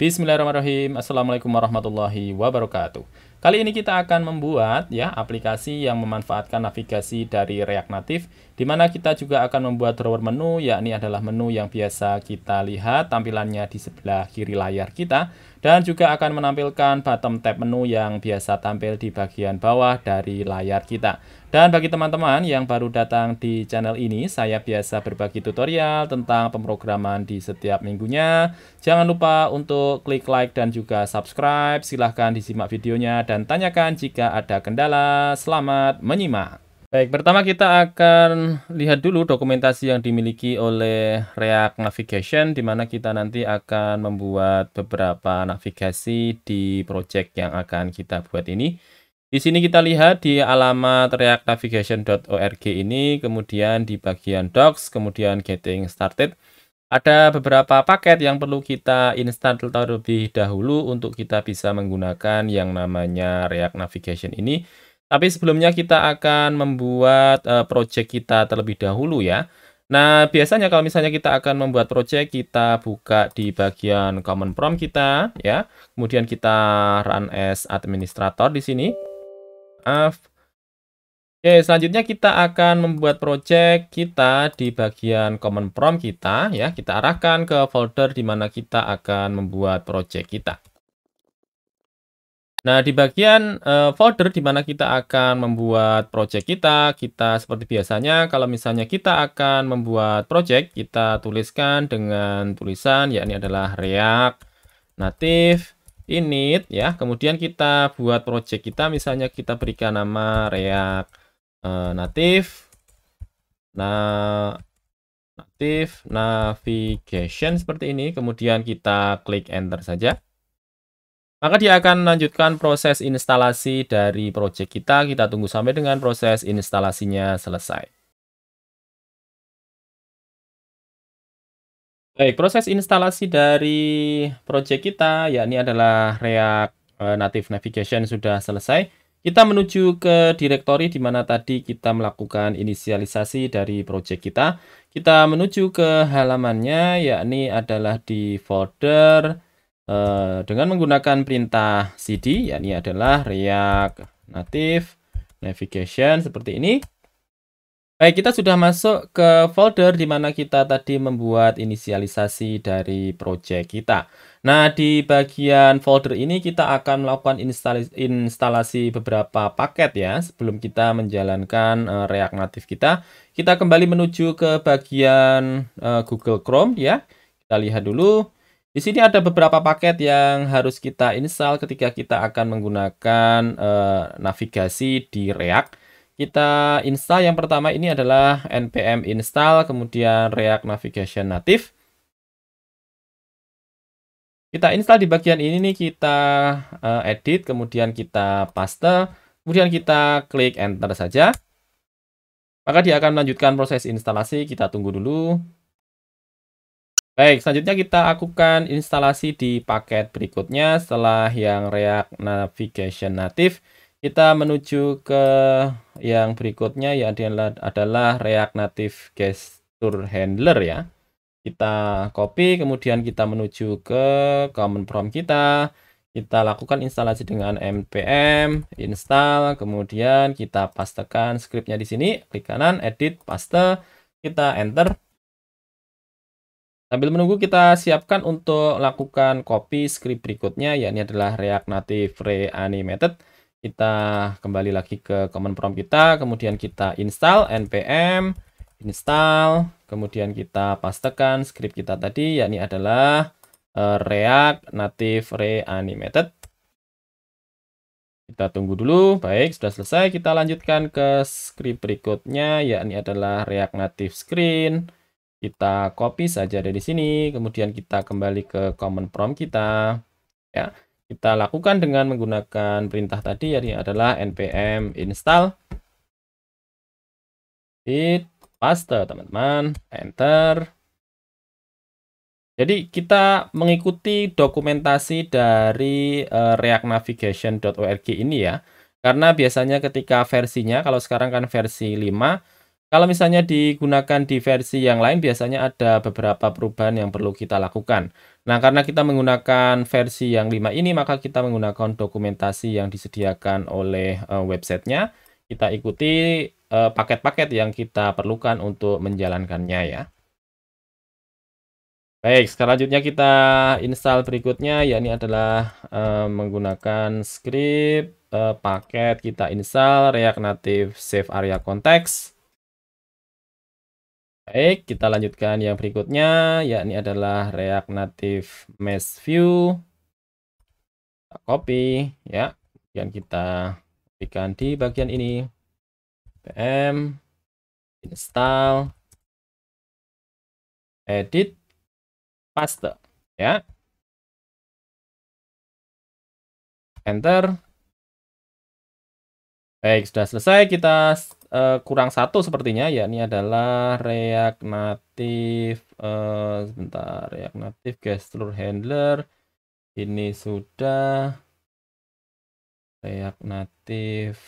Bismillahirrahmanirrahim. Assalamualaikum warahmatullahi wabarakatuh. Kali ini kita akan membuat aplikasi yang memanfaatkan navigasi dari React Native, di mana kita juga akan membuat drawer menu, yakni adalah menu yang biasa kita lihat tampilannya di sebelah kiri layar kita, dan juga akan menampilkan bottom tab menu yang biasa tampil di bagian bawah dari layar kita. Dan bagi teman-teman yang baru datang di channel ini, saya biasa berbagi tutorial tentang pemrograman di setiap minggunya. Jangan lupa untuk klik like dan juga subscribe. Silahkan disimak videonya dan tanyakan jika ada kendala. Selamat menyimak. Baik, pertama kita akan lihat dulu dokumentasi yang dimiliki oleh React Navigation, di mana kita nanti akan membuat beberapa navigasi di project yang akan kita buat ini. Di sini kita lihat di alamat reactnavigation.org ini, kemudian di bagian docs, kemudian getting started. Ada beberapa paket yang perlu kita install terlebih dahulu untuk kita bisa menggunakan yang namanya React Navigation ini. Tapi sebelumnya kita akan membuat project kita terlebih dahulu ya. Nah, biasanya kalau misalnya kita akan membuat project, kita buka di bagian command prompt kita ya. Kemudian kita run as administrator di sini. Oke, selanjutnya kita akan membuat project kita di bagian command prompt kita ya. Kita arahkan ke folder di mana kita akan membuat project kita. Nah, di bagian folder di mana kita akan membuat project kita seperti biasanya kalau misalnya kita akan membuat project, kita tuliskan dengan tulisan yakni adalah React Native init ya. Kemudian kita buat project kita, misalnya kita berikan nama React Native Navigation seperti ini. Kemudian kita klik enter saja. Maka dia akan melanjutkan proses instalasi dari project kita. Kita tunggu sampai dengan proses instalasinya selesai. Baik, proses instalasi dari project kita, yakni adalah React Native Navigation sudah selesai. Kita menuju ke direktori di mana tadi kita melakukan inisialisasi dari project kita. Kita menuju ke halamannya, yakni adalah di folder dengan menggunakan perintah cd, yakni adalah React Native Navigation seperti ini. Baik, kita sudah masuk ke folder di mana kita tadi membuat inisialisasi dari project kita. Nah, di bagian folder ini kita akan melakukan instalasi beberapa paket ya. Sebelum kita menjalankan React Native kita kembali menuju ke bagian Google Chrome ya. Kita lihat dulu. Di sini ada beberapa paket yang harus kita install ketika kita akan menggunakan navigasi di React. Kita install yang pertama ini adalah npm install, kemudian React Navigation Native. Kita install di bagian ini nih, kita edit, kemudian kita paste, kemudian kita klik enter saja. Maka dia akan melanjutkan proses instalasi, kita tunggu dulu. Baik, selanjutnya kita lakukan instalasi di paket berikutnya. Setelah yang React Navigation Native, kita menuju ke yang berikutnya, yaitu adalah React Native Gesture Handler ya. Kita copy, kemudian kita menuju ke command prompt kita. Kita lakukan instalasi dengan npm install, kemudian kita pastekan scriptnya di sini. Klik kanan, edit, paste, kita enter. Sambil menunggu, kita siapkan untuk lakukan copy script berikutnya, yakni adalah React Native Reanimated. Kita kembali lagi ke command prompt kita, kemudian kita install npm install, kemudian kita pastekan script kita tadi, yakni adalah React Native Reanimated. Kita tunggu dulu. Baik, sudah selesai. Kita lanjutkan ke script berikutnya, yakni adalah React Native Screen. Kita copy saja dari sini, kemudian kita kembali ke command prompt kita. Ya, kita lakukan dengan menggunakan perintah tadi, yakni adalah npm install. Hit paste, teman-teman, enter. Jadi kita mengikuti dokumentasi dari reactnavigation.org ini ya. Karena biasanya ketika versinya, kalau sekarang kan versi 5, Kalau misalnya digunakan di versi yang lain biasanya ada beberapa perubahan yang perlu kita lakukan. Nah, karena kita menggunakan versi yang 5 ini, maka kita menggunakan dokumentasi yang disediakan oleh websitenya. Kita ikuti paket-paket yang kita perlukan untuk menjalankannya ya. Baik, selanjutnya kita install berikutnya, yakni adalah menggunakan script paket kita install React Native Save Area Context. Baik, kita lanjutkan yang berikutnya, yakni adalah React Native Mesh View. Kita copy, ya. Kemudian kita berikan di bagian ini. npm install edit paste, ya. Enter. Baik, sudah selesai. Kita kurang satu sepertinya, yakni adalah React Native sebentar, React Native gesture handler ini sudah. React Native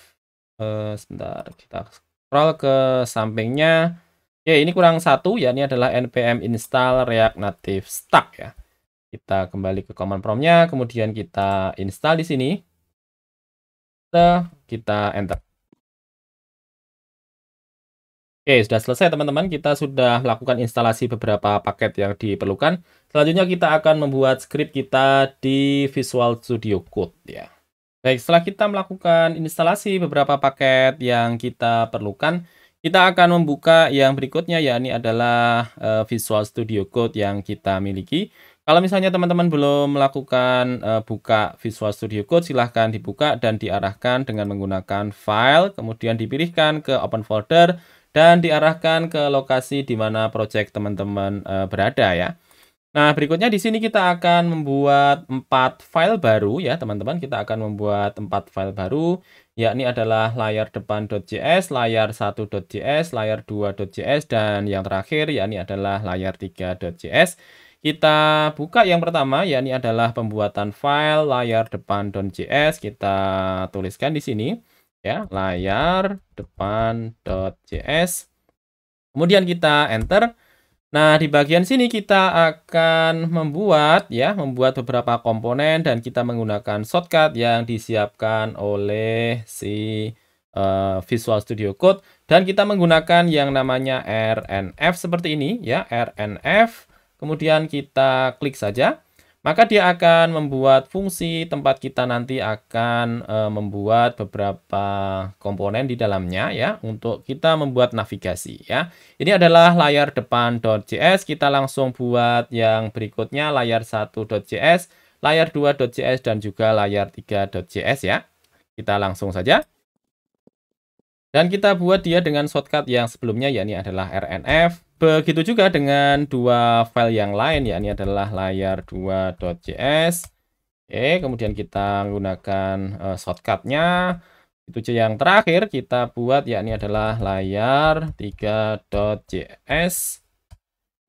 sebentar, kita scroll ke sampingnya. Oke, ini kurang satu, yakni adalah npm install React Native Stack ya. Kita kembali ke command prompt-nya, kemudian kita install di sini. Kita enter. Oke, sudah selesai teman-teman. Kita sudah melakukan instalasi beberapa paket yang diperlukan. Selanjutnya kita akan membuat script kita di Visual Studio Code ya. Baik, setelah kita melakukan instalasi beberapa paket yang kita perlukan, kita akan membuka yang berikutnya, yakni adalah Visual Studio Code yang kita miliki. Kalau misalnya teman-teman belum melakukan buka Visual Studio Code, silahkan dibuka dan diarahkan dengan menggunakan file, kemudian dipilihkan ke open folder, dan diarahkan ke lokasi di mana project teman-teman berada ya. Nah, berikutnya di sini kita akan membuat 4 file baru ya, teman-teman. Kita akan membuat 4 file baru, yakni adalah layar depan.js, layar 1.js, layar 2.js, dan yang terakhir yakni adalah layar 3.js. Kita buka yang pertama, yakni adalah pembuatan file layar depan.js. Kita tuliskan di sini ya, layar depan.js. Kemudian kita enter. Nah, di bagian sini kita akan membuat beberapa komponen dan kita menggunakan shortcut yang disiapkan oleh si Visual Studio Code, dan kita menggunakan yang namanya RNF seperti ini ya, RNF. Kemudian kita klik saja. Maka dia akan membuat fungsi tempat kita nanti akan membuat beberapa komponen di dalamnya ya, untuk kita membuat navigasi ya. Ini adalah layar depan.js, kita langsung buat yang berikutnya layar 1.js, layar 2.js, dan juga layar 3.js ya. Kita langsung saja. Dan kita buat dia dengan shortcut yang sebelumnya, yakni adalah RNF. Begitu juga dengan dua file yang lain, yakni adalah layar 2.js. Oke, kemudian kita menggunakan shortcutnya. Itu aja yang terakhir kita buat, yakni adalah layar 3.js.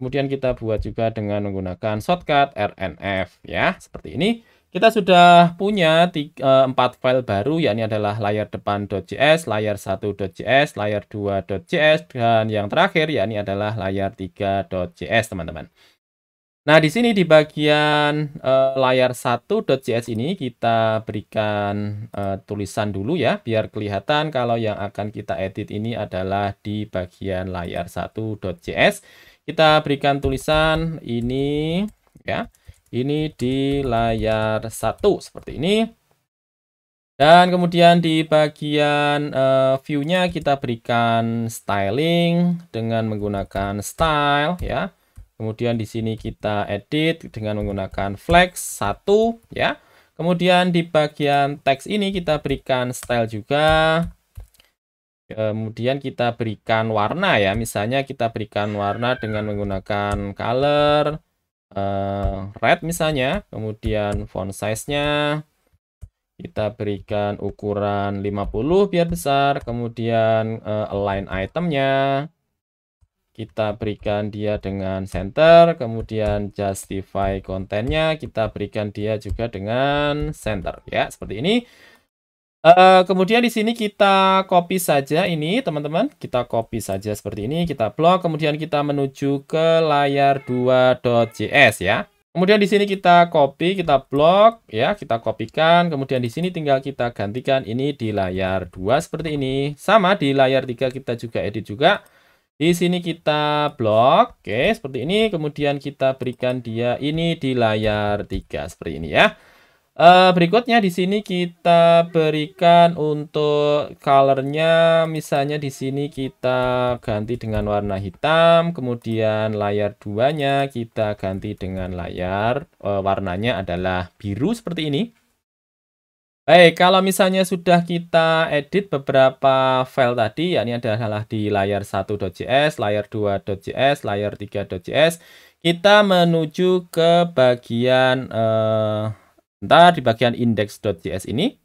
Kemudian kita buat juga dengan menggunakan shortcut RNF ya, seperti ini. Kita sudah punya 4 file baru, yakni adalah layar depan.js, layar 1.js, layar 2.js, dan yang terakhir yakni adalah layar 3.js, teman-teman. Nah, di sini di bagian layar 1.js ini kita berikan tulisan dulu ya, biar kelihatan kalau yang akan kita edit ini adalah di bagian layar 1.js. Kita berikan tulisan ini ya. Ini di layar 1 seperti ini. Dan kemudian di bagian view-nya kita berikan styling dengan menggunakan style ya. Kemudian di sini kita edit dengan menggunakan flex 1 ya. Kemudian di bagian teks ini kita berikan style juga. Kemudian kita berikan warna ya. Misalnya kita berikan warna dengan menggunakan color red misalnya, kemudian font size-nya kita berikan ukuran 50 biar besar, kemudian align itemnya kita berikan dia dengan center, kemudian justify kontennya kita berikan dia juga dengan center ya, seperti ini. Kemudian di sini kita copy saja ini, teman-teman. Kita copy saja seperti ini, kita blok, kemudian kita menuju ke layar 2.js ya. Kemudian di sini kita copy, kita blok ya, kita kopikan. Kemudian di sini tinggal kita gantikan ini di layar 2 seperti ini. Sama di layar 3 kita juga edit juga. Di sini kita blok, oke, seperti ini. Kemudian kita berikan dia ini di layar 3 seperti ini ya. Berikutnya di sini kita berikan untuk colornya, misalnya di sini kita ganti dengan warna hitam, kemudian layar 2-nya kita ganti dengan layar warnanya adalah biru seperti ini. Baik, kalau misalnya sudah kita edit beberapa file tadi, yakni adalah di layar 1.js, layar 2.js, layar 3.js, kita menuju ke bagian di bagian index.js ini.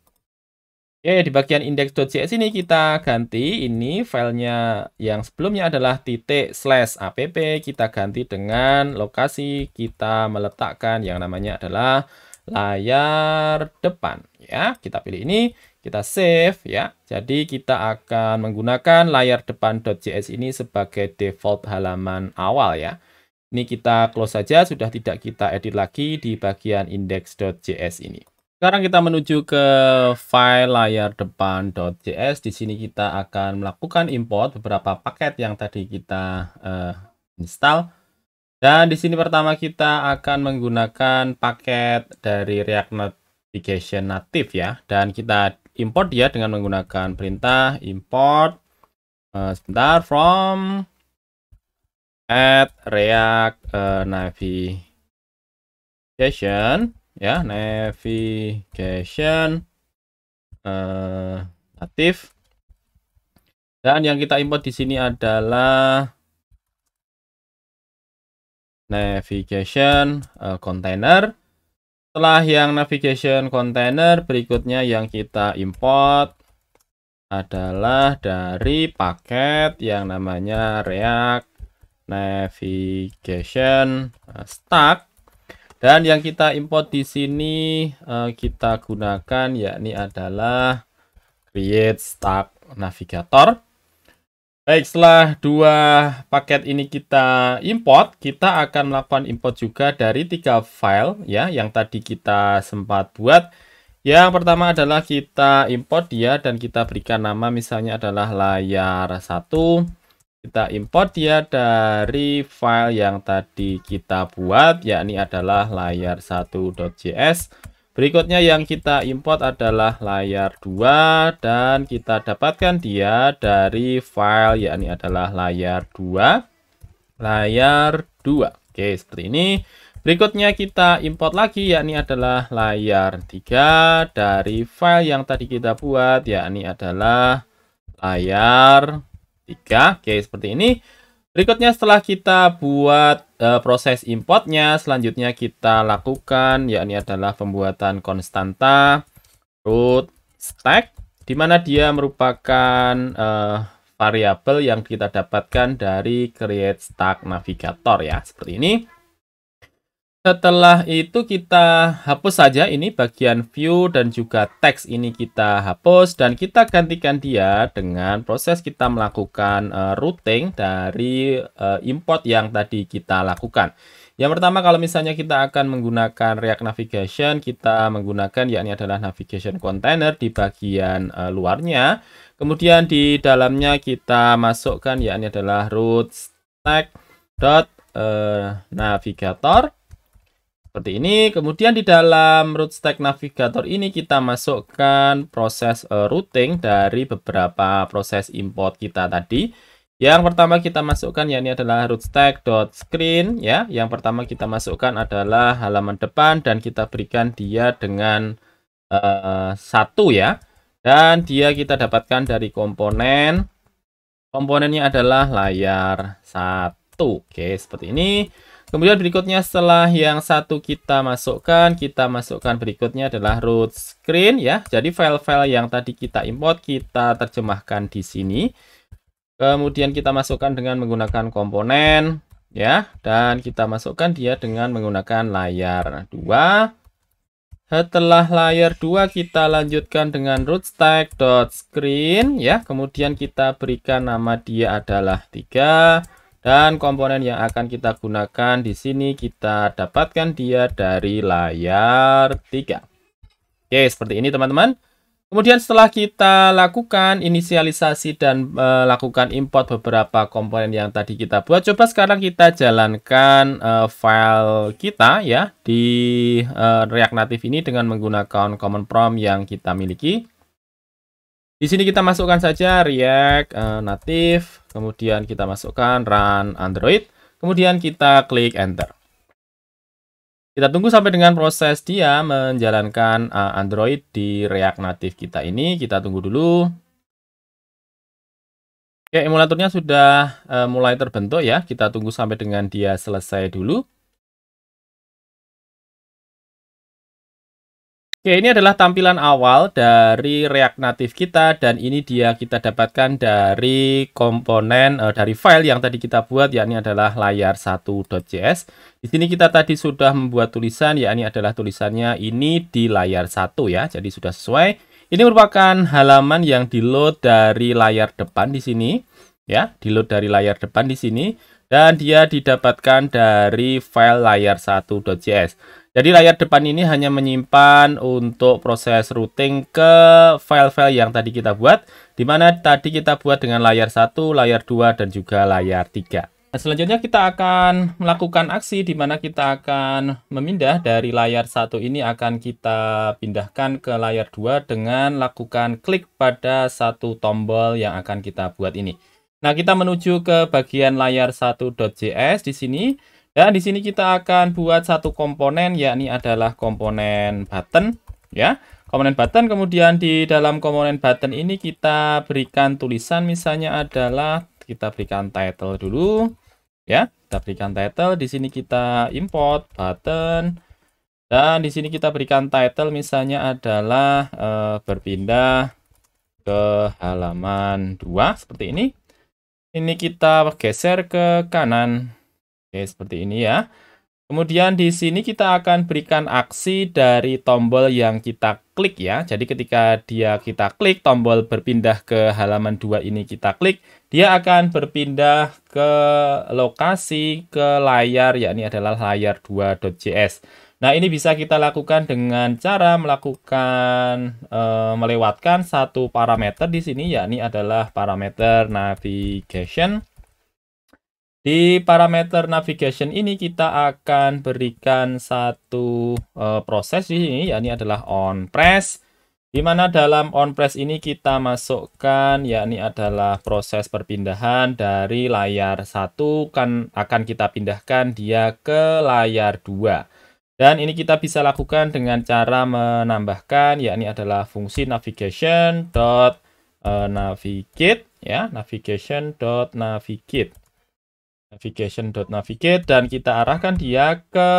Oke, di bagian index.js ini kita ganti ini filenya yang sebelumnya adalah /app, kita ganti dengan lokasi kita meletakkan yang namanya adalah layar depan ya. Kita pilih ini, kita save ya. Jadi kita akan menggunakan layar depan.js ini sebagai default halaman awal ya. Ini kita close saja, sudah tidak kita edit lagi di bagian index.js ini. Sekarang kita menuju ke file layar depan.js. Di sini kita akan melakukan import beberapa paket yang tadi kita install. Dan di sini pertama kita akan menggunakan paket dari React Navigation Native ya. Dan kita import dia dengan menggunakan perintah import from React Navigation ya, navigation native. Dan yang kita import di sini adalah navigation container. Setelah yang navigation container, berikutnya yang kita import adalah dari paket yang namanya React Navigation Stack. Dan yang kita import di sini kita gunakan yakni adalah create stack navigator. Baik, setelah dua paket ini kita import, kita akan melakukan import juga dari 3 file ya yang tadi kita sempat buat. Yang pertama adalah kita import dia dan kita berikan nama misalnya adalah layar 1. Kita import dia dari file yang tadi kita buat, yakni adalah layar 1.js. Berikutnya yang kita import adalah layar 2, dan kita dapatkan dia dari file, yakni adalah layar 2. Layar 2. Oke, seperti ini. Berikutnya kita import lagi, yakni adalah layar 3 dari file yang tadi kita buat, yakni adalah layar 3. Oke, seperti ini. Berikutnya setelah kita buat proses importnya, selanjutnya kita lakukan yakni adalah pembuatan konstanta root stack, di mana dia merupakan variabel yang kita dapatkan dari create stack navigator ya, seperti ini. Setelah itu kita hapus saja ini bagian view dan juga teks ini kita hapus, dan kita gantikan dia dengan proses kita melakukan routing dari import yang tadi kita lakukan. Yang pertama, kalau misalnya kita akan menggunakan React Navigation, kita menggunakan yakni adalah navigation container di bagian luarnya. Kemudian di dalamnya kita masukkan yakni adalah root stack navigator. Seperti ini. Kemudian di dalam root stack navigator ini kita masukkan proses routing dari beberapa proses import kita tadi. Yang pertama kita masukkan yakni adalah root stack.screen ya. Yang pertama kita masukkan adalah halaman depan dan kita berikan dia dengan 1 ya. Dan dia kita dapatkan dari komponen. Komponennya adalah layar 1. Oke, seperti ini. Kemudian berikutnya setelah yang 1 kita masukkan berikutnya adalah root screen ya. Jadi file-file yang tadi kita import kita terjemahkan di sini. Kemudian kita masukkan dengan menggunakan komponen ya, dan kita masukkan dia dengan menggunakan layar 2. Setelah layar 2 kita lanjutkan dengan root stack.screen ya. Kemudian kita berikan nama dia adalah 3 dan komponen yang akan kita gunakan di sini kita dapatkan dia dari layar 3. Oke, seperti ini teman-teman. Kemudian setelah kita lakukan inisialisasi dan lakukan import beberapa komponen yang tadi kita buat, coba sekarang kita jalankan file kita ya di React Native ini dengan menggunakan command prompt yang kita miliki. Di sini kita masukkan saja React Native, kemudian kita masukkan run Android, kemudian kita klik enter. Kita tunggu sampai dengan proses dia menjalankan Android di React Native kita ini. Kita tunggu dulu. Oke, emulatornya sudah mulai terbentuk ya. Kita tunggu sampai dengan dia selesai dulu. Oke, ini adalah tampilan awal dari React Native kita dan ini dia kita dapatkan dari komponen dari file yang tadi kita buat yakni adalah layar 1.js. Di sini kita tadi sudah membuat tulisan yakni adalah tulisannya ini di layar 1 ya. Jadi sudah sesuai. Ini merupakan halaman yang di-load dari layar depan di sini ya, di-load dari layar depan di sini dan dia didapatkan dari file layar 1.js. Jadi layar depan ini hanya menyimpan untuk proses routing ke file-file yang tadi kita buat, di mana tadi kita buat dengan layar 1, layar 2, dan juga layar 3. Nah, selanjutnya kita akan melakukan aksi di mana kita akan memindah dari layar 1 ini akan kita pindahkan ke layar 2 dengan lakukan klik pada satu tombol yang akan kita buat ini. Nah, kita menuju ke bagian layar 1.js di sini. Dan di sini kita akan buat satu komponen yakni adalah komponen button ya. Komponen button, kemudian di dalam komponen button ini kita berikan tulisan misalnya adalah kita berikan title dulu ya. Kita berikan title, di sini kita import button dan di sini kita berikan title misalnya adalah berpindah ke halaman 2 seperti ini. Ini kita geser ke kanan. Oke, seperti ini ya. Kemudian di sini kita akan berikan aksi dari tombol yang kita klik ya. Jadi ketika kita klik tombol berpindah ke halaman 2 ini kita klik, dia akan berpindah ke lokasi ke layar yakni adalah layar 2.js. Nah, ini bisa kita lakukan dengan cara melakukan melewatkan satu parameter di sini yakni adalah parameter navigation. Di parameter navigation ini kita akan berikan satu proses di sini, yakni adalah onPress. Di mana dalam onPress ini kita masukkan, yakni adalah proses perpindahan dari layar 1 kan akan kita pindahkan dia ke layar 2. Dan ini kita bisa lakukan dengan cara menambahkan, yakni adalah fungsi navigation.navigate ya, navigation.navigate. Navigation.navigate dan kita arahkan dia ke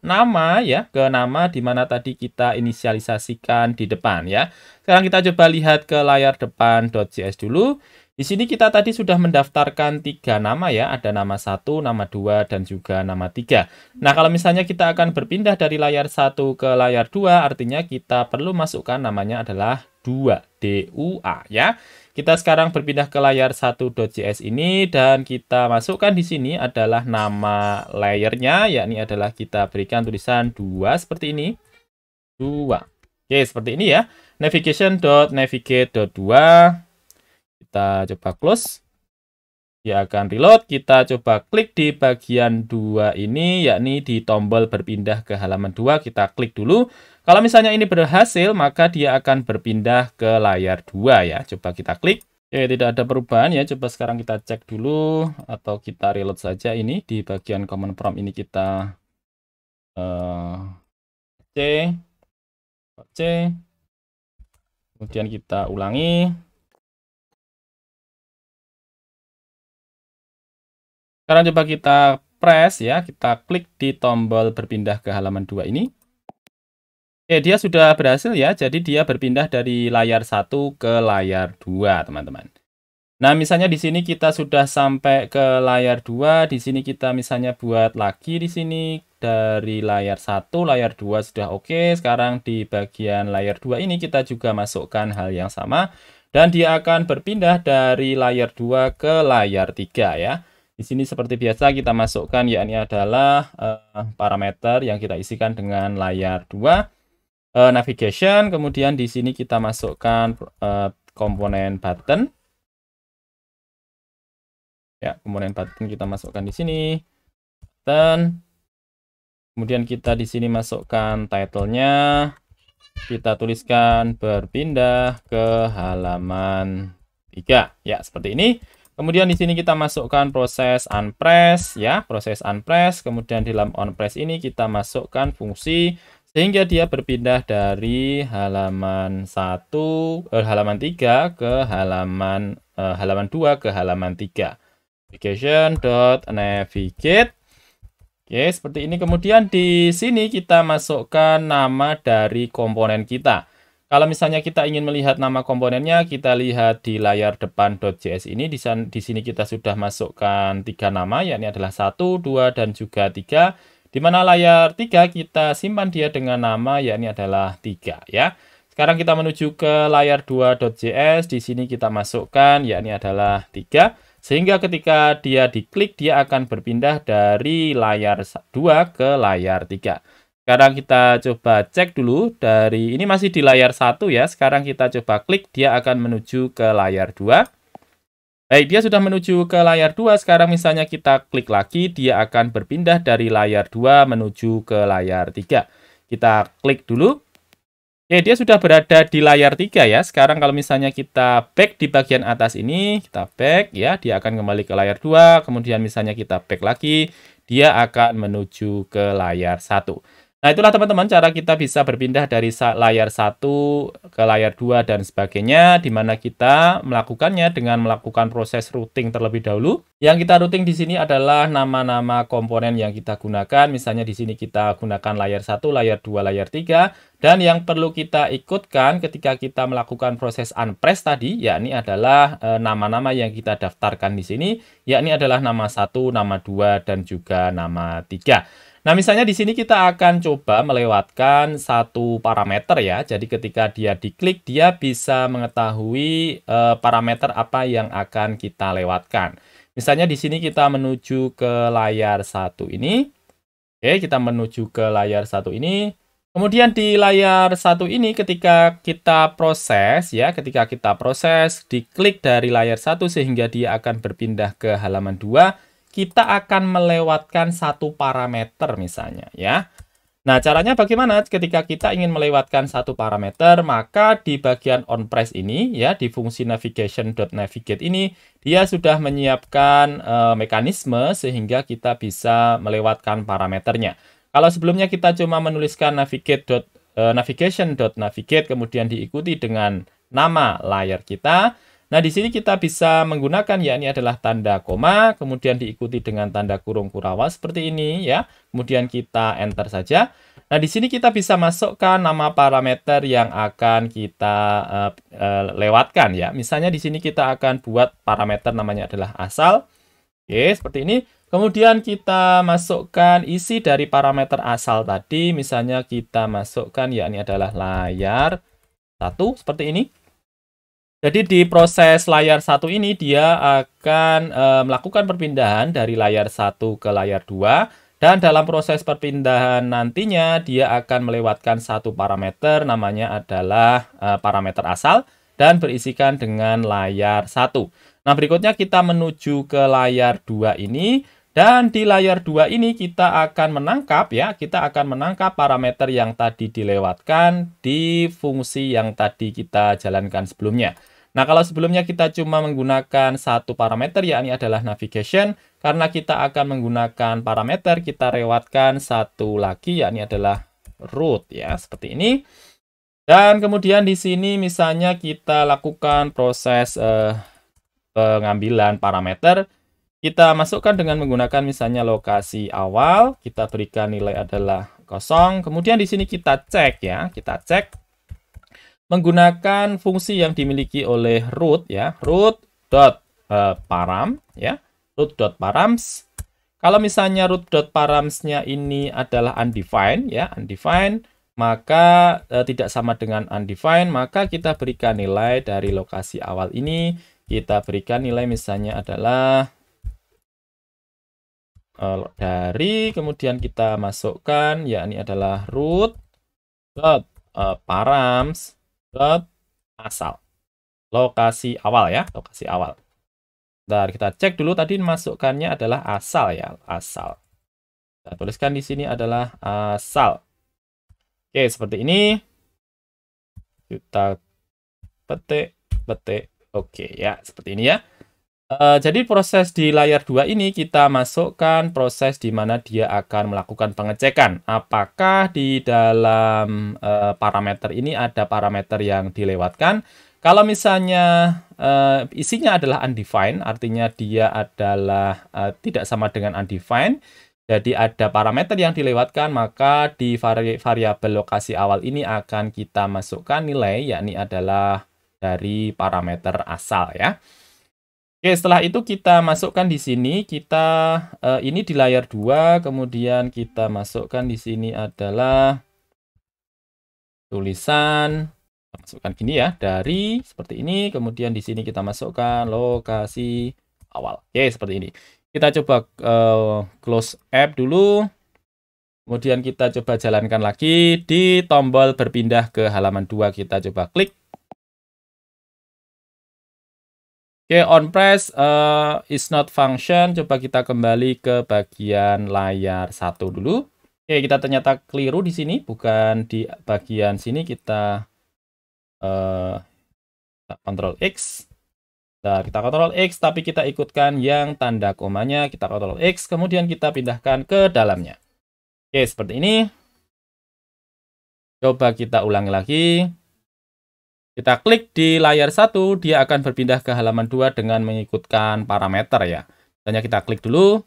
nama ya, ke nama di mana tadi kita inisialisasikan di depan ya. Sekarang kita coba lihat ke layar depan.js dulu. Di sini kita tadi sudah mendaftarkan 3 nama ya, ada nama 1, nama 2 dan juga nama 3. Nah, kalau misalnya kita akan berpindah dari layar 1 ke layar 2, artinya kita perlu masukkan namanya adalah 2, DUA ya. Kita sekarang berpindah ke layar 1.js ini dan kita masukkan di sini adalah nama layernya, yakni adalah kita berikan tulisan 2 seperti ini. 2. Oke, seperti ini ya. Navigation.navigate.2. Kita coba close. Dia akan reload. Kita coba klik di bagian 2 ini, yakni di tombol berpindah ke halaman 2. Kita klik dulu. Kalau misalnya ini berhasil, maka dia akan berpindah ke layar 2 ya. Coba kita klik. Oke, tidak ada perubahan ya. Coba sekarang kita cek dulu atau kita reload saja ini di bagian command prompt ini kita C. Kemudian kita ulangi. Sekarang coba kita press ya, kita klik di tombol berpindah ke halaman 2 ini. Oke, dia sudah berhasil ya, jadi dia berpindah dari layar 1 ke layar 2, teman-teman. Nah, misalnya di sini kita sudah sampai ke layar 2, di sini kita misalnya buat lagi di sini dari layar 1, layar 2 sudah oke. Sekarang di bagian layar 2 ini kita juga masukkan hal yang sama dan dia akan berpindah dari layar 2 ke layar 3 ya. Di sini seperti biasa kita masukkan yakni adalah parameter yang kita isikan dengan layar 2, navigation, kemudian di sini kita masukkan komponen button. Ya, komponen button kita masukkan di sini. Dan kemudian kita di sini masukkan title-nya. Kita tuliskan berpindah ke halaman 3. Ya, seperti ini. Kemudian di sini kita masukkan proses unpress ya, proses unpress. Kemudian di dalam onPress ini kita masukkan fungsi sehingga dia berpindah dari halaman 3 ke halaman 2 ke halaman 3. Navigation.navigate. Oke, seperti ini. Kemudian di sini kita masukkan nama dari komponen kita. Kalau misalnya kita ingin melihat nama komponennya, kita lihat di layar depan.js ini. Di sini kita sudah masukkan 3 nama, yakni adalah 1, 2, dan juga 3. Di mana layar 3 kita simpan dia dengan nama, yakni adalah 3 ya. Sekarang kita menuju ke layar 2.js. Di sini kita masukkan, yakni adalah 3. Sehingga ketika dia diklik, dia akan berpindah dari layar 2 ke layar 3. Sekarang kita coba cek dulu, dari ini masih di layar 1 ya. Sekarang kita coba klik, dia akan menuju ke layar 2. Baik, dia sudah menuju ke layar 2. Sekarang misalnya kita klik lagi, dia akan berpindah dari layar 2 menuju ke layar 3. Kita klik dulu. Oke, dia sudah berada di layar 3 ya. Sekarang kalau misalnya kita back di bagian atas ini, kita back ya, dia akan kembali ke layar 2. Kemudian misalnya kita back lagi, dia akan menuju ke layar 1. Nah, itulah teman-teman cara kita bisa berpindah dari layar 1 ke layar 2 dan sebagainya, di mana kita melakukannya dengan melakukan proses routing terlebih dahulu. Yang kita routing di sini adalah nama-nama komponen yang kita gunakan. Misalnya di sini kita gunakan layar 1, layar 2, layar 3. Dan yang perlu kita ikutkan ketika kita melakukan proses unpress tadi, yakni adalah nama-nama yang kita daftarkan di sini, yakni adalah nama 1, nama 2, dan juga nama 3. Nah, misalnya di sini kita akan coba melewatkan satu parameter ya. Jadi ketika dia diklik, dia bisa mengetahui parameter apa yang akan kita lewatkan. Misalnya di sini kita menuju ke layar 1 ini. Oke, kita menuju ke layar 1 ini. Kemudian di layar 1 ini ketika kita proses ya, diklik dari layar 1 sehingga dia akan berpindah ke halaman 2. Kita akan melewatkan satu parameter misalnya ya. Nah, caranya bagaimana? Ketika kita ingin melewatkan satu parameter, maka di bagian onPress ini ya, di fungsi navigation.navigate ini, dia sudah menyiapkan mekanisme sehingga kita bisa melewatkan parameternya. Kalau sebelumnya kita cuma menuliskan navigation.navigate kemudian diikuti dengan nama layar kita. Nah, di sini kita bisa menggunakan yakni adalah tanda koma, kemudian diikuti dengan tanda kurung Kurokawa seperti ini ya. Kemudian kita enter saja. Nah, di sini kita bisa masukkan nama parameter yang akan kita lewatkan ya. Misalnya di sini kita akan buat parameter namanya adalah asal. Oke, seperti ini. Kemudian kita masukkan isi dari parameter asal tadi. Misalnya kita masukkan yakni adalah layar 1 seperti ini. Jadi di proses layar 1 ini dia akan melakukan perpindahan dari layar 1 ke layar 2. Dan dalam proses perpindahan nantinya dia akan melewatkan satu parameter namanya adalah parameter asal dan berisikan dengan layar 1. Nah, berikutnya kita menuju ke layar 2 ini. Dan di layar 2 ini kita akan menangkap ya, parameter yang tadi dilewatkan di fungsi yang tadi kita jalankan sebelumnya. Nah, kalau sebelumnya kita cuma menggunakan satu parameter, yakni adalah navigation, karena kita akan menggunakan parameter, kita lewatkan satu lagi, yakni adalah route ya, seperti ini. Dan kemudian di sini misalnya kita lakukan proses pengambilan parameter. Kita masukkan dengan menggunakan misalnya lokasi awal, kita berikan nilai adalah 0. Kemudian di sini kita cek ya, menggunakan fungsi yang dimiliki oleh root ya, root dot param ya, root.params. Kalau misalnya root.params-nya ini adalah undefined ya, undefined, maka tidak sama dengan undefined, maka kita berikan nilai dari lokasi awal ini, kita berikan nilai misalnya adalah dari, kemudian kita masukkan, yakni adalah root.params.asal. Lokasi awal ya, lokasi awal. Bentar, kita cek dulu tadi masukkannya adalah asal ya, asal. Kita tuliskan di sini adalah asal. Oke, seperti ini. Kita petik. Oke ya, seperti ini ya. Jadi proses di layar 2 ini kita masukkan proses di mana dia akan melakukan pengecekan. Apakah di dalam parameter ini ada parameter yang dilewatkan. Kalau misalnya isinya adalah undefined, artinya dia adalah tidak sama dengan undefined. Jadi ada parameter yang dilewatkan, maka di variabel lokasi awal ini akan kita masukkan nilai, yakni adalah dari parameter asal ya. Oke, setelah itu kita masukkan di sini, kita ini di layar 2, kemudian kita masukkan di sini adalah tulisan, kita masukkan gini ya, dari seperti ini, kemudian di sini kita masukkan lokasi awal. Oke, seperti ini. Kita coba close app dulu, kemudian kita coba jalankan lagi di tombol berpindah ke halaman 2, kita coba klik. Oke, on press is not function. Coba kita kembali ke bagian layar 1 dulu. Oke, kita ternyata keliru di sini, bukan di bagian sini. Kita Ctrl X. Nah, kita Ctrl X, tapi kita ikutkan yang tanda komanya. Kita Ctrl X, kemudian kita pindahkan ke dalamnya. Oke, seperti ini. Coba kita ulangi lagi. Kita klik di layar 1, dia akan berpindah ke halaman 2 dengan mengikutkan parameter ya. Misalnya kita klik dulu.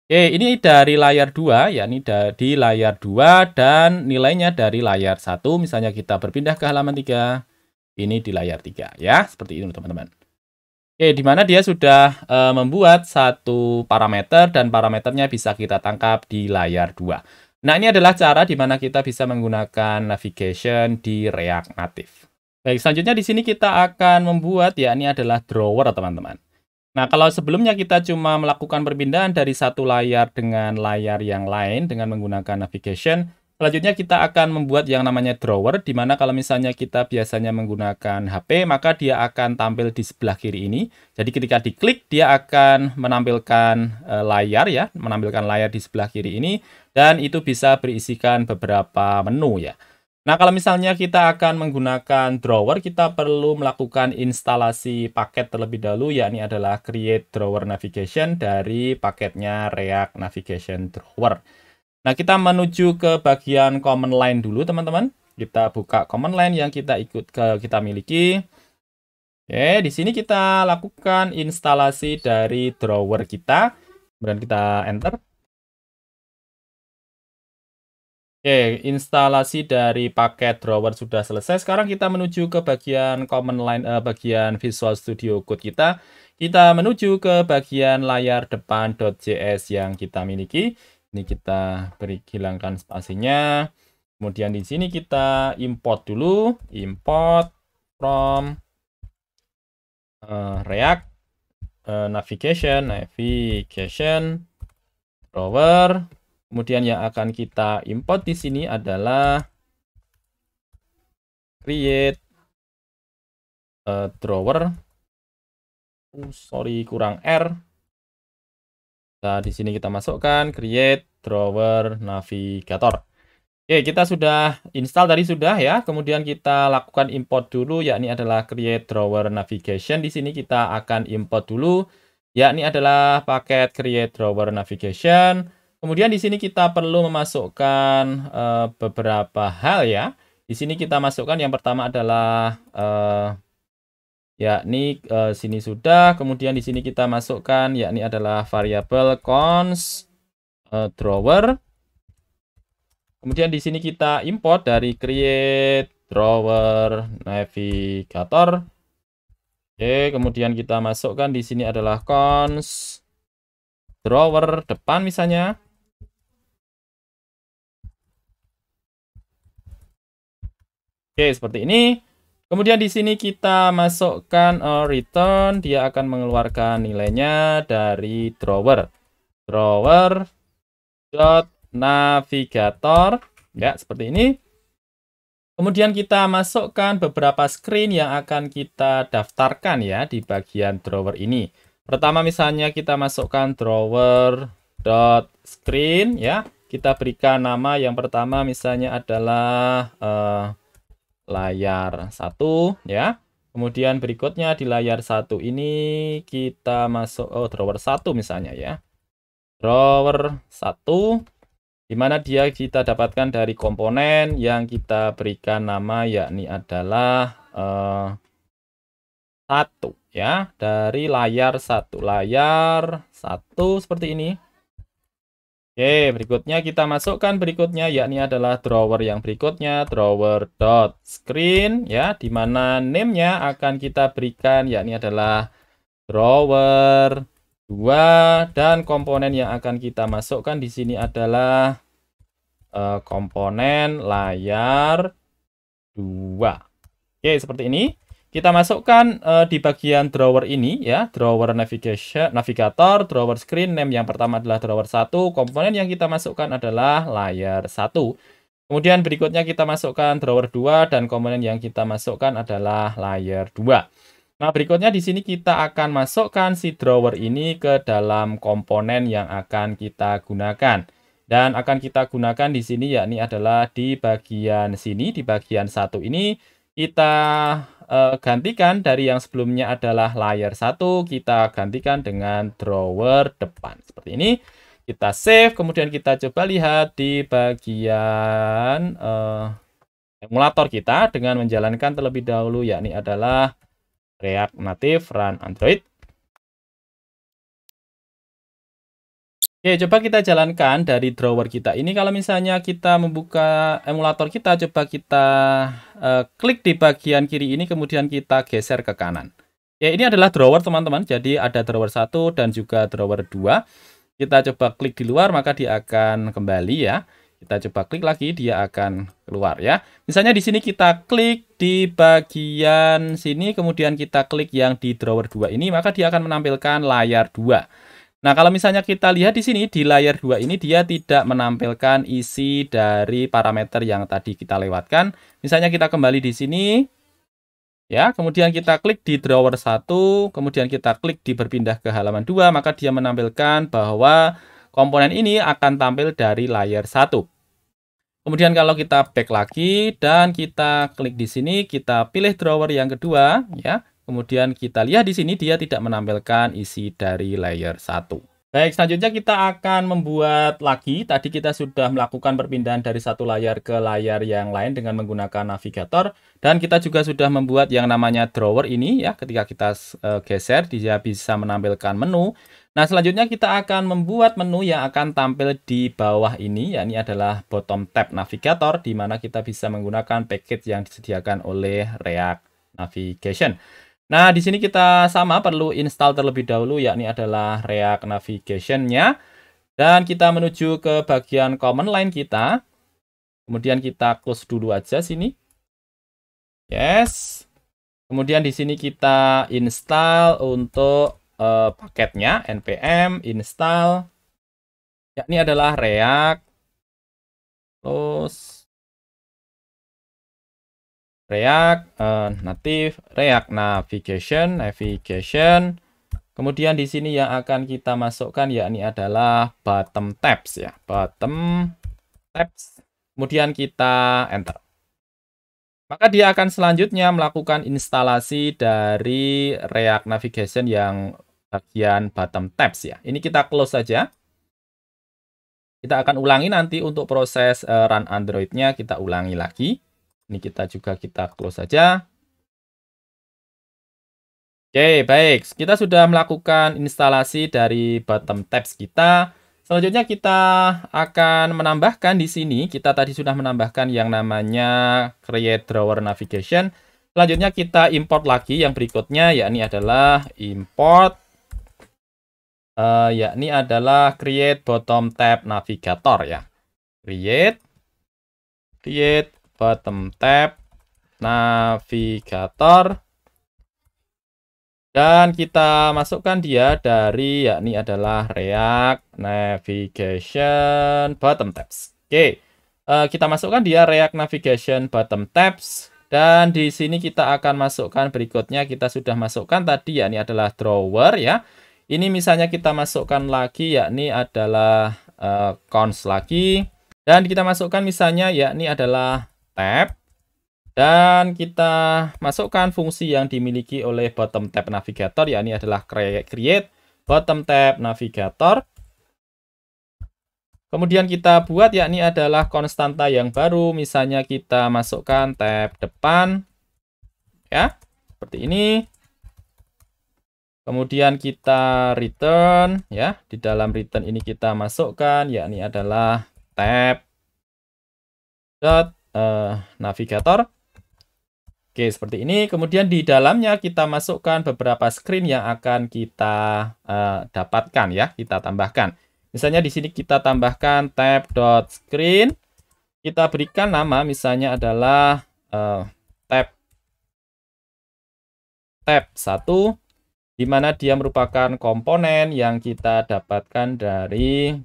Oke, ini dari layar 2, ya, ini di layar 2 dan nilainya dari layar 1. Misalnya kita berpindah ke halaman 3, ini di layar 3 ya, seperti ini teman-teman. Oke, di mana dia sudah membuat satu parameter dan parameternya bisa kita tangkap di layar 2. Nah, ini adalah cara di mana kita bisa menggunakan navigation di React Native. Baik, selanjutnya di sini kita akan membuat, ya, ini adalah drawer, teman-teman. Nah, kalau sebelumnya kita cuma melakukan perpindahan dari satu layar dengan layar yang lain dengan menggunakan navigation, selanjutnya kita akan membuat yang namanya drawer, di mana kalau misalnya kita biasanya menggunakan HP, maka dia akan tampil di sebelah kiri ini. Jadi ketika diklik, dia akan menampilkan layar, ya, menampilkan layar di sebelah kiri ini, dan itu bisa berisikan beberapa menu, ya. Nah, kalau misalnya kita akan menggunakan drawer, kita perlu melakukan instalasi paket terlebih dahulu, yakni adalah create drawer navigation dari paketnya React Navigation Drawer. Nah, kita menuju ke bagian command line dulu, teman-teman. Kita buka command line yang kita miliki. Oke, di sini kita lakukan instalasi dari drawer kita. Kemudian kita enter. Oke, instalasi dari paket drawer sudah selesai. Sekarang kita menuju ke bagian command line, bagian Visual Studio Code kita. Kita menuju ke bagian layar depan.js yang kita miliki. Ini kita hilangkan spasinya. Kemudian di sini kita import dulu, import from React navigation drawer. Kemudian yang akan kita import di sini adalah create drawer. Sorry, kurang R. Nah, di sini kita masukkan create drawer navigator. Oke, kita sudah install tadi sudah ya. Kemudian kita lakukan import dulu, yakni adalah create drawer navigation. Di sini kita akan import dulu, yakni adalah paket create drawer navigation. Kemudian di sini kita perlu memasukkan beberapa hal ya. Di sini kita masukkan yang pertama adalah yakni sini sudah. Kemudian di sini kita masukkan yakni adalah variabel const drawer. Kemudian di sini kita import dari create drawer navigator. Oke, kemudian kita masukkan di sini adalah cons drawer depan misalnya. Oke, seperti ini. Kemudian di sini kita masukkan return, dia akan mengeluarkan nilainya dari drawer. Drawer dot navigator, ya seperti ini. Kemudian kita masukkan beberapa screen yang akan kita daftarkan ya di bagian drawer ini. Pertama misalnya kita masukkan drawer dot screen ya. Kita berikan nama yang pertama misalnya adalah layar 1 ya. Kemudian berikutnya di layar 1 ini kita masuk drawer 1 misalnya ya. Drawer 1 di mana dia kita dapatkan dari komponen yang kita berikan nama yakni adalah 1 ya, dari layar 1 seperti ini. Oke, berikutnya kita masukkan berikutnya yakni adalah drawer yang berikutnya, drawer dot screen ya, di mana name-nya akan kita berikan yakni adalah drawer 2 dan komponen yang akan kita masukkan di sini adalah komponen layar 2. Oke, seperti ini. Kita masukkan di bagian drawer ini ya, drawer navigator, drawer screen, name yang pertama adalah drawer 1, komponen yang kita masukkan adalah layar 1. Kemudian berikutnya kita masukkan drawer 2 dan komponen yang kita masukkan adalah layar 2. Nah, berikutnya di sini kita akan masukkan si drawer ini ke dalam komponen yang akan kita gunakan. Dan akan kita gunakan di sini yakni adalah di bagian sini, di bagian 1 ini kita gantikan dari yang sebelumnya adalah layar 1, kita gantikan dengan drawer depan. Seperti ini. Kita save, kemudian kita coba lihat di bagian emulator kita dengan menjalankan terlebih dahulu yakni adalah React Native Run Android. Oke, coba kita jalankan dari drawer kita ini. Kalau misalnya kita membuka emulator kita, coba kita klik di bagian kiri ini, kemudian kita geser ke kanan. Ya, ini adalah drawer teman-teman. Jadi ada drawer 1 dan juga drawer 2. Kita coba klik di luar, maka dia akan kembali ya. Kita coba klik lagi, dia akan keluar ya. Misalnya di sini kita klik di bagian sini, kemudian kita klik yang di drawer 2 ini, maka dia akan menampilkan layar 2. Nah, kalau misalnya kita lihat di sini, di layar 2 ini dia tidak menampilkan isi dari parameter yang tadi kita lewatkan. Misalnya kita kembali di sini, ya, kemudian kita klik di drawer 1, kemudian kita klik di berpindah ke halaman 2, maka dia menampilkan bahwa komponen ini akan tampil dari layar 1. Kemudian kalau kita back lagi dan kita klik di sini, kita pilih drawer yang kedua, ya. Kemudian kita lihat di sini dia tidak menampilkan isi dari layer 1. Baik, selanjutnya kita akan membuat lagi. Tadi kita sudah melakukan perpindahan dari satu layar ke layar yang lain dengan menggunakan navigator. Dan kita juga sudah membuat yang namanya drawer ini ya. Ketika kita geser, dia bisa menampilkan menu. Nah, selanjutnya kita akan membuat menu yang akan tampil di bawah ini. Yakni adalah bottom tab navigator, di mana kita bisa menggunakan package yang disediakan oleh React Navigation. Nah, di sini kita sama perlu install terlebih dahulu, yakni adalah React Navigation-nya. Dan kita menuju ke bagian command line kita. Kemudian kita close dulu aja sini. Yes. Kemudian di sini kita install untuk paketnya, npm install. Yakni adalah React. Close. React Native, React Navigation. Kemudian di sini yang akan kita masukkan yakni adalah bottom tabs ya, bottom tabs. Kemudian kita enter. Maka dia akan selanjutnya melakukan instalasi dari React Navigation yang bagian bottom tabs ya. Ini kita close saja. Kita akan ulangi nanti untuk proses run Android-nya, kita ulangi lagi. Ini kita close saja. Oke, baik. Kita sudah melakukan instalasi dari bottom tabs kita. Selanjutnya kita akan menambahkan di sini. Kita tadi sudah menambahkan yang namanya create drawer navigation. Selanjutnya kita import lagi yang berikutnya, yakni adalah import yakni adalah create bottom tab navigator ya. Create bottom tab navigator, dan kita masukkan dia dari yakni adalah React Navigation Bottom Tabs. Oke, kita masukkan dia React Navigation Bottom Tabs, dan di sini kita akan masukkan berikutnya. Kita sudah masukkan tadi yakni adalah drawer ya. Ini misalnya kita masukkan lagi yakni adalah cons lagi, dan kita masukkan misalnya yakni adalah tab. Dan kita masukkan fungsi yang dimiliki oleh bottom tab navigator, yakni adalah create bottom tab navigator. Kemudian kita buat yakni adalah konstanta yang baru, misalnya kita masukkan tab depan ya, seperti ini. Kemudian kita return ya, di dalam return ini kita masukkan yakni adalah tab navigator. Oke, seperti ini. Kemudian di dalamnya kita masukkan beberapa screen yang akan kita dapatkan ya, kita tambahkan. Misalnya di sini kita tambahkan tab.screen. Kita berikan nama misalnya adalah tab 1, di mana dia merupakan komponen yang kita dapatkan dari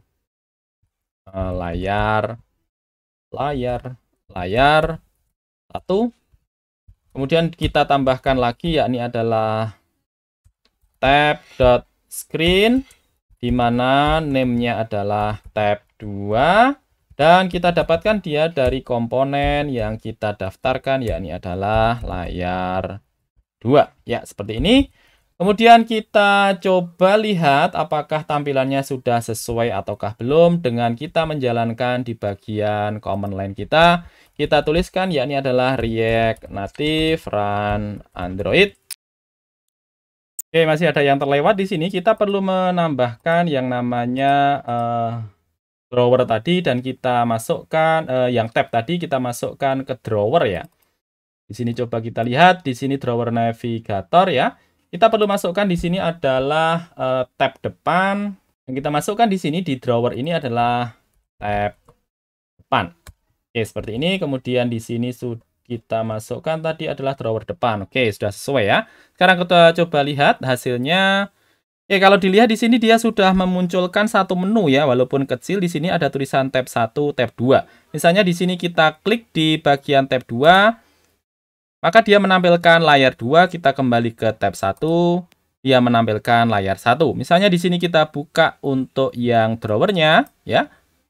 layar 1. Kemudian kita tambahkan lagi yakni adalah tab.screen, di mana name-nya adalah tab 2, dan kita dapatkan dia dari komponen yang kita daftarkan yakni adalah layar 2 ya, seperti ini. Kemudian kita coba lihat apakah tampilannya sudah sesuai ataukah belum dengan kita menjalankan di bagian command line kita. Kita tuliskan yakni adalah React Native Run Android. Oke, masih ada yang terlewat di sini. Kita perlu menambahkan yang namanya drawer tadi, dan kita masukkan yang tab tadi kita masukkan ke drawer ya. Di sini coba kita lihat di sini drawer navigator ya. Kita perlu masukkan di sini adalah tab depan. Yang kita masukkan di sini di drawer ini adalah tab depan. Oke, seperti ini. Kemudian di sini kita masukkan tadi adalah drawer depan. Oke, sudah sesuai ya. Sekarang kita coba lihat hasilnya. Oke, kalau dilihat di sini dia sudah memunculkan satu menu ya, walaupun kecil. Di sini ada tulisan tab 1, tab 2. Misalnya di sini kita klik di bagian tab 2, maka dia menampilkan layar 2. Kita kembali ke tab 1, dia menampilkan layar 1. Misalnya di sini kita buka untuk yang drawernya ya.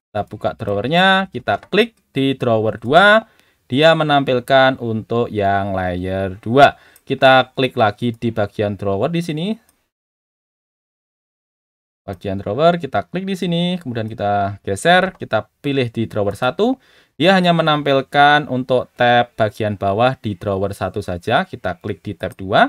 Kita buka drawernya, kita klik di drawer 2, dia menampilkan untuk yang layer 2. Kita klik lagi di bagian drawer di sini. Bagian drawer, kita klik di sini, kemudian kita geser, kita pilih di drawer 1. Dia hanya menampilkan untuk tab bagian bawah di drawer 1 saja. Kita klik di tab 2.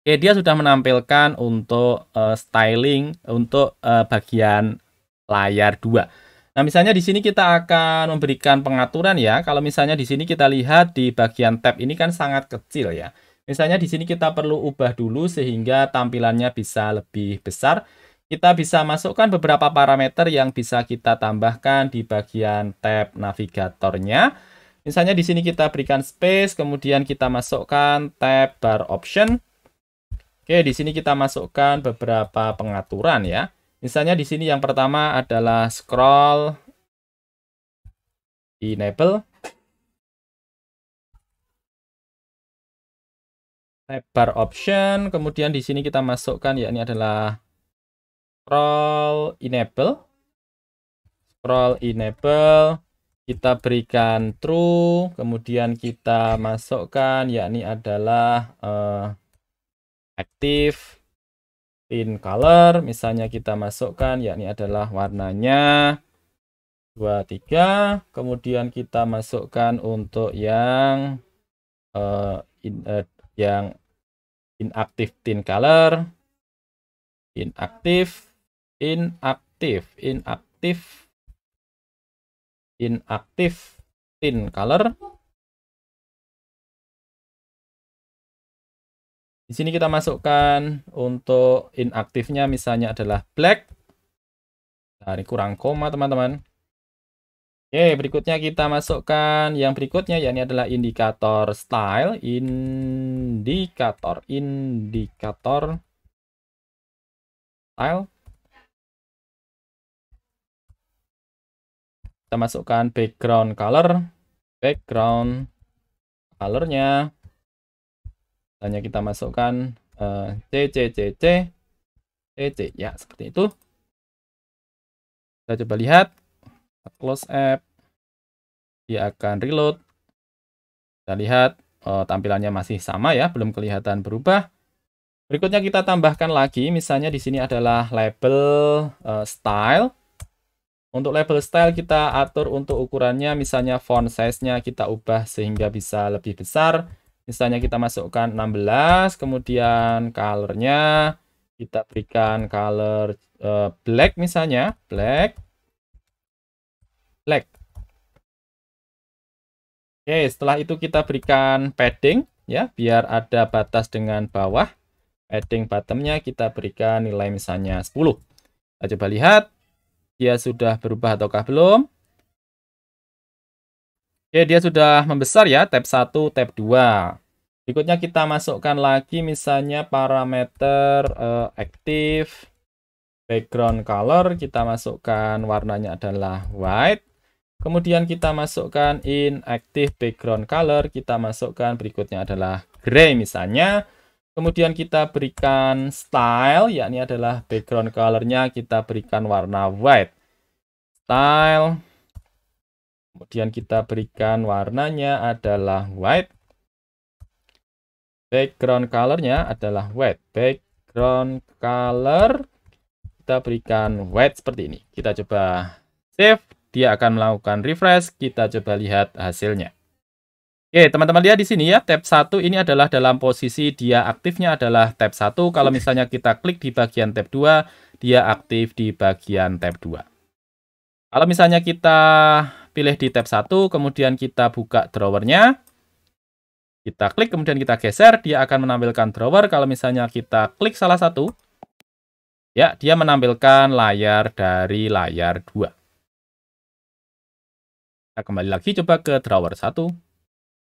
Oke, dia sudah menampilkan untuk styling untuk bagian layar 2. Nah, misalnya di sini kita akan memberikan pengaturan ya. Kalau misalnya di sini kita lihat di bagian tab ini kan sangat kecil ya. Misalnya di sini kita perlu ubah dulu sehingga tampilannya bisa lebih besar. Kita bisa masukkan beberapa parameter yang bisa kita tambahkan di bagian tab navigatornya. Misalnya di sini kita berikan space, kemudian kita masukkan tab bar option. Oke, di sini kita masukkan beberapa pengaturan ya. Misalnya di sini yang pertama adalah scroll enable. Tab bar option, kemudian di sini kita masukkan yakni adalah scroll enable. Scroll enable, kita berikan true, kemudian kita masukkan yakni adalah active in color, misalnya kita masukkan yakni adalah warnanya 23, kemudian kita masukkan untuk yang inactive tint color, inactive tint color. Di sini kita masukkan untuk inaktifnya misalnya adalah black. Nah, ini kurang koma teman-teman. Oke, berikutnya kita masukkan yang berikutnya, yakni adalah indikator style. Indikator style. Kita masukkan background colornya. Hanya kita masukkan CC ya, seperti itu. Kita coba lihat, close app, dia akan reload. Kita lihat tampilannya masih sama ya, belum kelihatan berubah. Berikutnya kita tambahkan lagi, misalnya di sini adalah label style. Untuk label style kita atur untuk ukurannya, misalnya font size-nya kita ubah sehingga bisa lebih besar. Misalnya kita masukkan 16, kemudian color-nya kita berikan color black misalnya, black. Oke, setelah itu kita berikan padding ya, biar ada batas dengan bawah. Padding bottom-nya kita berikan nilai misalnya 10. Kita coba lihat. Dia sudah berubah ataukah belum? Oke, dia sudah membesar ya, tab 1, tab 2. Berikutnya kita masukkan lagi misalnya parameter active background color. Kita masukkan warnanya adalah white. Kemudian kita masukkan inactive background color. Kita masukkan berikutnya adalah gray misalnya. Kemudian kita berikan style, yakni adalah background color-nya kita berikan warna white. Style. Kemudian kita berikan warnanya adalah white. Background color-nya adalah white. Background color kita berikan white seperti ini. Kita coba save. Dia akan melakukan refresh. Kita coba lihat hasilnya. Oke, teman-teman lihat di sini ya, tab 1 ini adalah dalam posisi dia aktifnya adalah tab 1. Kalau misalnya kita klik di bagian tab 2, dia aktif di bagian tab 2. Kalau misalnya kita pilih di tab 1, kemudian kita buka drawernya, kita klik, kemudian kita geser, dia akan menampilkan drawer. Kalau misalnya kita klik salah satu, ya, dia menampilkan layar dari layar 2. Kita kembali lagi coba ke drawer 1.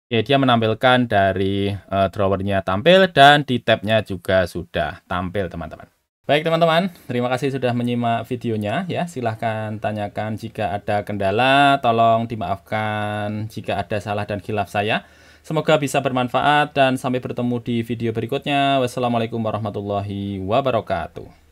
Oke, dia menampilkan dari drawernya tampil dan di tabnya juga sudah tampil, teman-teman. Baik, teman-teman, terima kasih sudah menyimak videonya ya. Silahkan tanyakan jika ada kendala, tolong dimaafkan jika ada salah dan khilaf saya. Semoga bisa bermanfaat dan sampai bertemu di video berikutnya. Wassalamualaikum warahmatullahi wabarakatuh.